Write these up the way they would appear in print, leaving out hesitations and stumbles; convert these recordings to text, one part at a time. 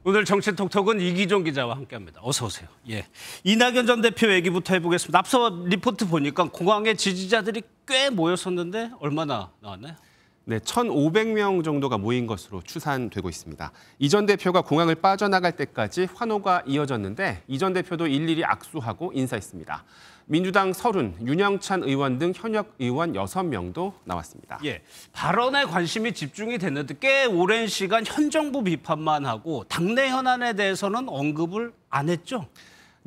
오늘 정치톡톡은 이기종 기자와 함께합니다. 어서 오세요. 예, 이낙연 전 대표 얘기부터 해보겠습니다. 앞서 리포트 보니까 공항에 지지자들이 꽤 모였었는데 얼마나 나왔나요? 네, 1,500명 정도가 모인 것으로 추산되고 있습니다. 이 전 대표가 공항을 빠져나갈 때까지 환호가 이어졌는데 이 전 대표도 일일이 악수하고 인사했습니다. 민주당 30, 윤영찬 의원 등 현역 의원 6명도 나왔습니다. 예, 발언에 관심이 집중이 됐는데 꽤 오랜 시간 현 정부 비판만 하고 당내 현안에 대해서는 언급을 안 했죠?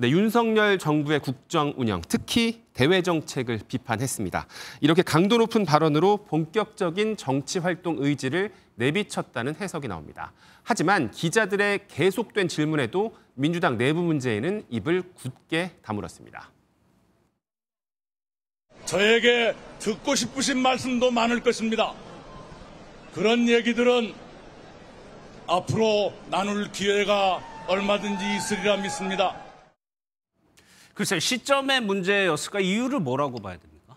네, 윤석열 정부의 국정 운영, 특히 대외 정책을 비판했습니다. 이렇게 강도 높은 발언으로 본격적인 정치 활동 의지를 내비쳤다는 해석이 나옵니다. 하지만 기자들의 계속된 질문에도 민주당 내부 문제에는 입을 굳게 다물었습니다. 저에게 듣고 싶으신 말씀도 많을 것입니다. 그런 얘기들은 앞으로 나눌 기회가 얼마든지 있으리라 믿습니다. 글쎄요, 시점의 문제였을까? 이유를 뭐라고 봐야 됩니까?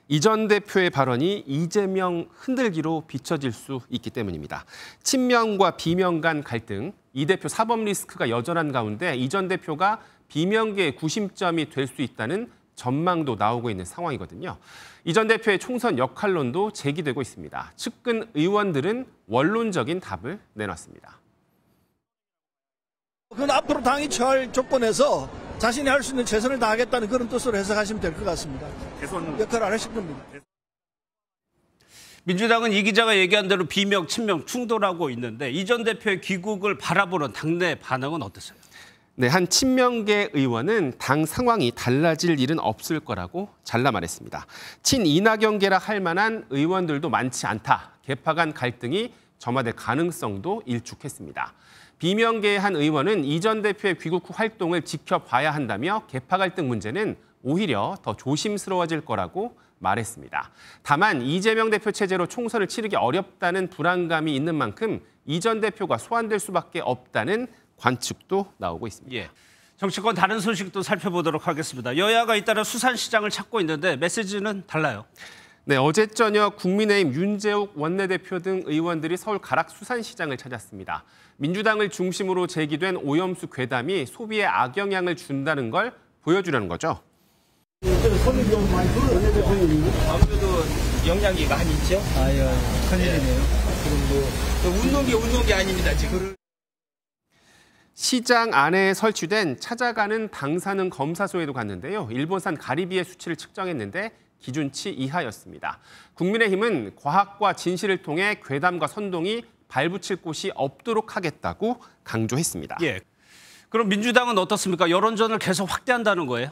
이 전 대표의 발언이 이재명 흔들기로 비춰질 수 있기 때문입니다. 친명과 비명 간 갈등, 이 대표 사법 리스크가 여전한 가운데 이 전 대표가 비명계의 구심점이 될 수 있다는 전망도 나오고 있는 상황이거든요. 이 전 대표의 총선 역할론도 제기되고 있습니다. 측근 의원들은 원론적인 답을 내놨습니다. 그건 앞으로 당이 처할 조건에서 자신이 할 수 있는 최선을 다하겠다는 그런 뜻으로 해석하시면 될 것 같습니다. 역할을 안 하실 겁니다. 민주당은 이 기자가 얘기한 대로 비명, 친명 충돌하고 있는데 이 전 대표의 귀국을 바라보는 당내 반응은 어땠어요? 네, 한 친명계 의원은 당 상황이 달라질 일은 없을 거라고 잘라 말했습니다. 친이낙연계라 할 만한 의원들도 많지 않다. 개파 간 갈등이 점화될 가능성도 일축했습니다. 비명계의 한 의원은 이 전 대표의 귀국 후 활동을 지켜봐야 한다며 개파 갈등 문제는 오히려 더 조심스러워질 거라고 말했습니다. 다만 이재명 대표 체제로 총선을 치르기 어렵다는 불안감이 있는 만큼 이 전 대표가 소환될 수밖에 없다는 관측도 나오고 있습니다. 예, 정치권 다른 소식도 살펴보도록 하겠습니다. 여야가 잇따라 수산시장을 찾고 있는데 메시지는 달라요. 네, 어제 저녁 국민의힘 윤재욱 원내대표 등 의원들이 서울 가락 수산시장을 찾았습니다. 민주당을 중심으로 제기된 오염수 괴담이 소비에 악영향을 준다는 걸 보여주려는 거죠. 아무래도 영향이 많이 있죠. 아유, 큰일이네요. 그리고 운동기 아닙니다, 지금. 시장 안에 설치된 찾아가는 방사능 검사소에도 갔는데요. 일본산 가리비의 수치를 측정했는데 기준치 이하였습니다. 국민의힘은 과학과 진실을 통해 괴담과 선동이 발붙일 곳이 없도록 하겠다고 강조했습니다. 예, 그럼 민주당은 어떻습니까? 여론전을 계속 확대한다는 거예요?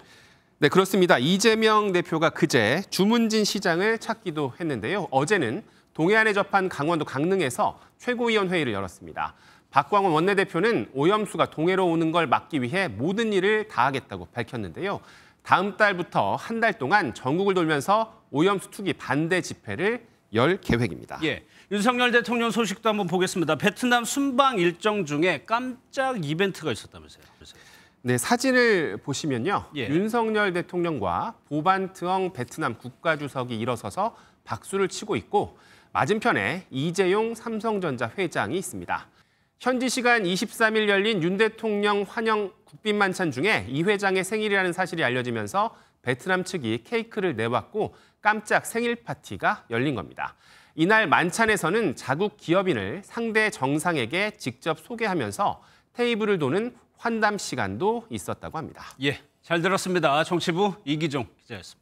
네, 그렇습니다. 이재명 대표가 그제 주문진 시장을 찾기도 했는데요. 어제는 동해안에 접한 강원도 강릉에서 최고위원회의를 열었습니다. 박광원 원내대표는 오염수가 동해로 오는 걸 막기 위해 모든 일을 다하겠다고 밝혔는데요. 다음 달부터 한 달 동안 전국을 돌면서 오염수 투기 반대 집회를 열 계획입니다. 예, 윤석열 대통령 소식도 한번 보겠습니다. 베트남 순방 일정 중에 깜짝 이벤트가 있었다면서요? 네, 사진을 보시면요. 예. 윤석열 대통령과 보반트엉 베트남 국가주석이 일어서서 박수를 치고 있고 맞은편에 이재용 삼성전자 회장이 있습니다. 현지 시간 23일 열린 윤 대통령 환영 국빈 만찬 중에 이 회장의 생일이라는 사실이 알려지면서 베트남 측이 케이크를 내왔고 깜짝 생일 파티가 열린 겁니다. 이날 만찬에서는 자국 기업인을 상대 정상에게 직접 소개하면서 테이블을 도는 환담 시간도 있었다고 합니다. 예, 잘 들었습니다. 정치부 이기종 기자였습니다.